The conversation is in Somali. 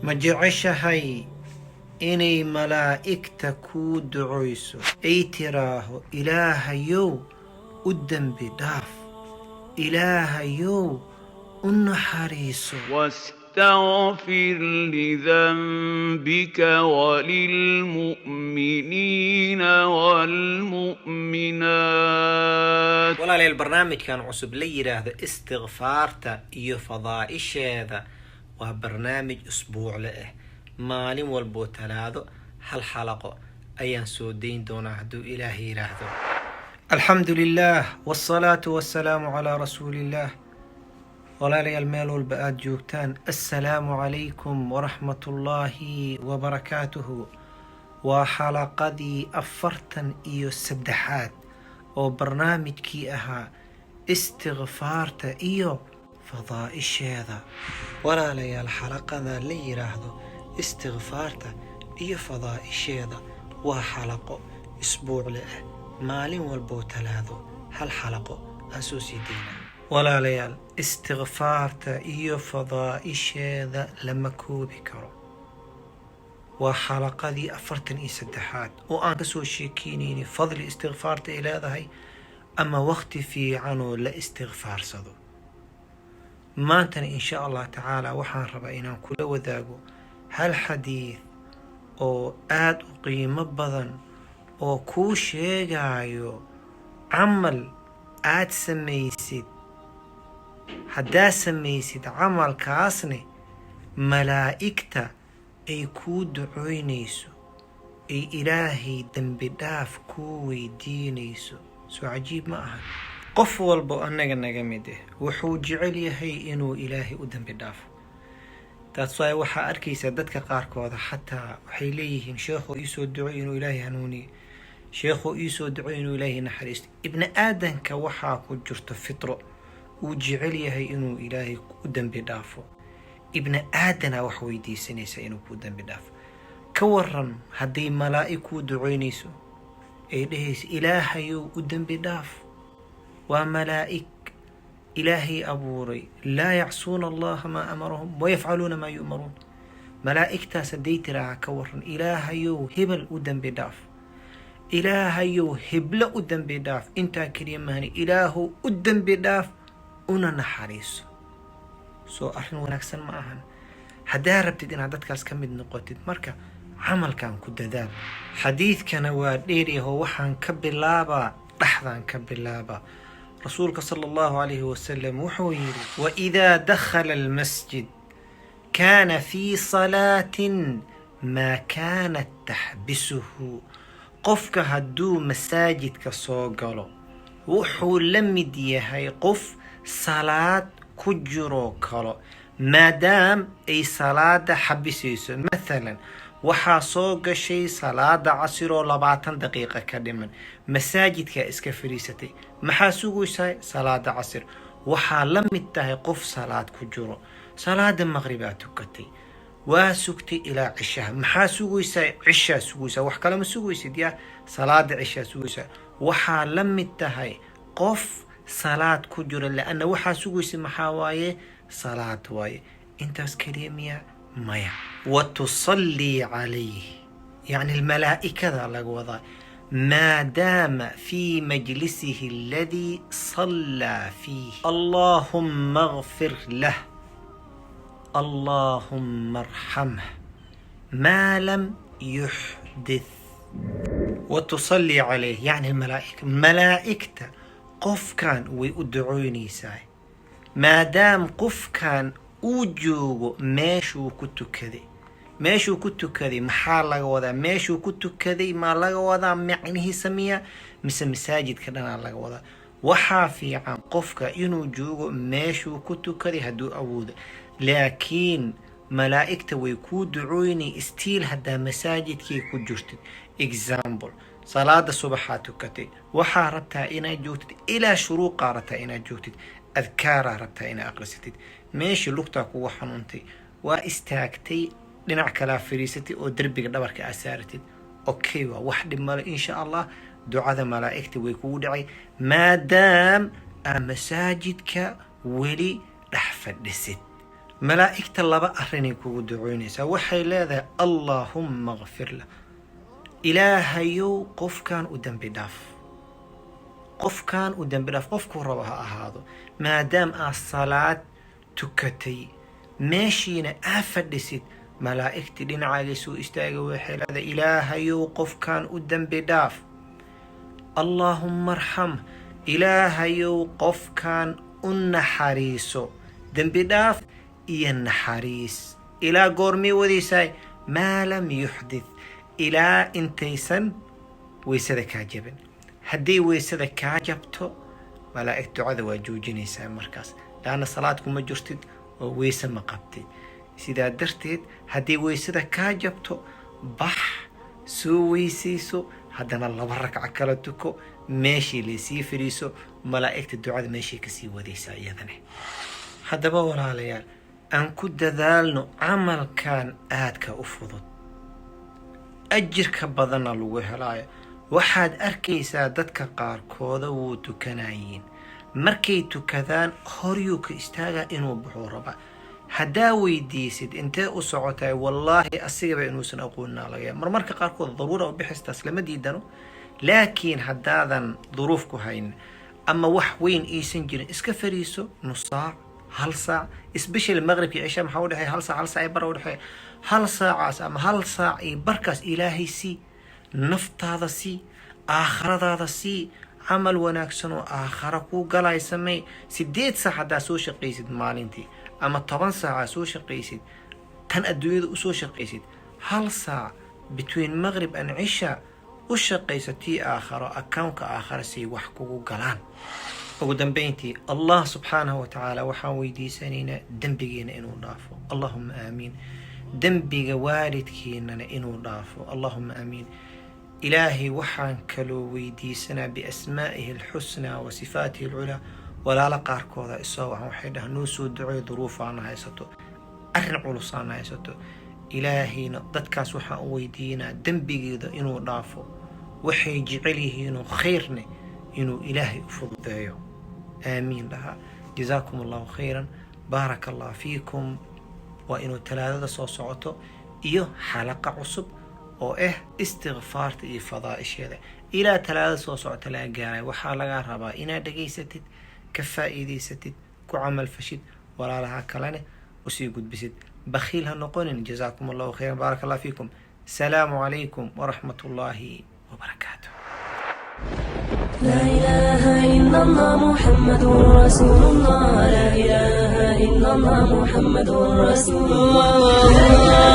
ma jeceshahay inay malaa'igta kuu ducayso ay tiraaho ilaahayow u dembi dhaaf, ilaahayow u naxariiso. واستغفر لذنبك وللمؤمنين والمؤمنات. walaalyaal barnaamijkan cusub la yiraahdo istigfaarta iyo fadaa'isheeda waa barnaamij usbuucle ah. maalin walbo talaado hal xalaqo ayaan soo deyn doonaa hadduu ilaahay yiraahdo. alxamdulillaah wassalaatu wassalaamu calaa rasuulillaah. walaalyaal meel walba aad joogtaan, assalaamu calaykum waraxmatullaahi wabarakaatuhu. waa xalaqadii 43 oo barnaamijkii ahaa istigfaarta iyo fadaa'isheeda. walaalayaal xalaqada la yiraahdo istigfaarta iyo fadaa'isheeda waa xalaqo isbuucle ah. maalin walboo talaado hal xalaqo aan soo sii deynaa. walaalayaal istigfaarta iyo fadaa'isheeda lama koobi karo. waa xalaqadii 43 oo aan kasoo sheekeynayni fadli istigfaarta ay leedahay ama waqti fiican oo la istigfaarsado. maantana insha allah tacaala waxaan rabaa inaan kula wadaago hal xadiid oo aad u qiimo badan oo kuu sheegayo camal aad samaysid. haddaad samaysid camalkaasne malaa'igta ay kuu ducoynayso, ay ilaahay dembi dhaaf kuu weydiinayso. soo cajiib ma aha? qof walbo annaga naga mid ah wuxuu jecel yahay inuu ilaahay u dembi dhaafo. taas waay waxaa arkaysaa dadka qaarkooda xataa waxay leeyihiin sheekho iisoo duco inuu ilaahay hanuuniyo, sheekho iisoo duco inuu ilaahay naxariisto. ibni aadanka waxaa ku jirto fitro uu jecel yahay inuu ilaahay u dembi dhaafo. ibni aadana wax weydiisanaysa inuu kuu dembi dhaafo. ka waran hadday malaa'ig kuu ducoynayso ay dhehayso ilaahayow u dembi dhaaf. waa malaa'ig ilaahay abuuray, laa yacsuuna allaha maa amarahum wayafcaluuna maa yu'maruun. malaa'igtaas hadday tiraaha ka waran ilaahayow hebel u dembi dhaaf, ilaahayow heblo u dembi dhaaf, intaa keliya mahani ilaahow u dembi dhaaf una naxariiso. soo arrin wanaagsan ma ahan? haddaa rabtid inaad dadkaas ka mid noqotid marka camalkan ku dadaal. xadiidkana waa dheeryaho waxaan ka bilaabaa dhaxdaan ka bilaabaa. rasuulka sala allahu calayhi wasalam wuxuu yidhi waidaa dakhala almasjid kaana fii salaatin maa kaanat taxbisuhu. qofka hadduu masaajidka soo galo wuxuu la mid yahay qof salaad ku jiro kalo, maadaam ay salaada xabisayso. mathalan waxaa soo gashay salaada casiroo 20 daqiiqa ka dhiman, masaajidkaa iska fadhiisatay, maxaa sugaysaa? salaada casir. waxaa la mid tahay qof salaad ku jiro. salaada maqribaa tukatay, waa sugtay ilaa cishaha, maxaa sugaysaa? cishaa sugaysaa, wax kalema sugaysid yaa, salaada cishaa sugaysaa. waxaa la mid tahay qof salaad ku jiro, laanna waxaa sugaysa maxaa waaye? salaad waaye. intaas keliya miya? maya. watusallii calayh, yacni almalaa'ikada laga wadaa, maadaama fii majlisihi aladii sallaa fiih. allaahumma اغfir lah, allaahumma arxamh maa lam yuxdith. watusallii calayh yacni almalaa'ika, malaa'igta qofkan way u ducoynaysaa maadaam qofkan uu joogo meeshuu ku tukaday. meeshuu ku tukaday maxaa laga wadaa? meeshuu ku tukaday maa laga wadaa macnihiisa miya, mise masaajidka dhanaa laga wadaa? waxaa fiican qofka inuu joogo meeshuu ku tukaday hadduu awoodo, laakiin malaa'igta way kuu ducoynay stiil haddaa masaajidkii ku jirtid. example, salaada subaxaa tukatay, waxaa rabtaa inaad joogtid ilaa shuruuqaa rabtaa inaad joogtid, adkaaraa rabtaa inaad aqrisatid, meeshii lugtaa kugu xanuuntay waa istaagtay, dhinac kalaa fadhiisatay oo derbiga dhabarka aad saaratid. okay, waa wax dhib male insha allah. ducada malaa'igta way kugu dhacay maadaam aa masaajidka weli dhex fadhisid. malaa'igta laba arrinay kugu ducoynaysaa waxay leedahay allaahumma kfir lah ilaahayow qofkan u dembi dhaaf qofkuu rabo ha ahaado maadaam aad salaad tukatay meeshiina aa fadhisid malaa'igtii dhinacaaga soo istaaga waxay leedahay ilaahayow qofkan u dembi dhaaf allaahumma arxam ilaahayow qofkan u naxariiso dembi dhaaf iyo naxariis ilaa goormay wadaysaay maa lam yuxdith ilaa intaysan weysada kaa jabin hadday weysada kaa jabto malaa'ig ducada waa joojinaysaa markaas laanna salaad kuma jirtid oo weyse ma qabtid sidaa darteed haddii weysada kaa jabto bax soo weysayso haddana 2 ragca kala tuko meeshii laysii fadhiiso malaa'igta ducada meeshii kasii wadaysaa iyadana haddaba walaalayaal aan ku dadaalno camalkan aadka u fudud ajirka badanna lagu helaayo waxaad arkaysaa dadka qaarkooda wuu tukanayiin markay tukadaan horyuu ka istaagaa inuu buxuu rabaa haddaa weydiisid intee u socotay wallaahi asigaba inuusan aqoonnaa laga yaaba marmarka qaarkood daruura u bixistaas lama diidano laakiin haddaadan duruuf ku hayn ama wax weyn aysan jirin iska fariiso nus saac 1 saac especially maqribkii cisha maxaa u dhexeeya 1 saac 1 saac iyo bar u dhexeeya 1 saacaas ama 1 saac iyo barkaas ilaahay sii naftaada sii aakhiradaada sii camal wanaagsan oo aakhira kuu galay samee 8 saac haddaa soo shaqaysid maalintii ama 10 saac soo shaqaysid tan adduunyada u soo shaqaysid 1 saac between maghrib and cisha u shaqaysatii aakhiro akawnka aakhira si wax kugu galaan ugu dambeyntii allah subxaanahu wa tacaala waxaan weydiisanaynaa dembigeena inuu dhaafo allahumma aamiin dembiga waalidkeenana inuu dhaafo allahumma aamiin ilaahay waxaan kaloo weydiisanaa biasmaa'ihi alxusnaa wa sifaatihi alculaa walaala qaarkooda isoo waxay dhahaan noo soo ducee duruufaana haysato arrin culusaana haysato ilaahayna dadkaas waxaan u weydiinaa dembigeeda inuu dhaafo waxay jecel yihiinoo khayrne inuu ilaahay u fududeeyo aamiin dhaha jazaakum allahu khayran baaraka allah fiikum waa inuu talaadada soo socoto iyo xalaqa cusub oo istigfaarta iyo fadaa'isheeda ilaa talaadada soo socota laga gaaray waxaa laga rabaa inaad dhageysatid ka faa'iidaysatid ku camal fashid walaalaha kalene usii gudbisid bakhiil ha noqonin jazaakum allahu khayran baaraka allah fiikum salaamu calaykum waraxmat ullaahi wabarakaatuh لا إله إلا الله محمد رسول الله لا إله إلا الله محمد رسول الله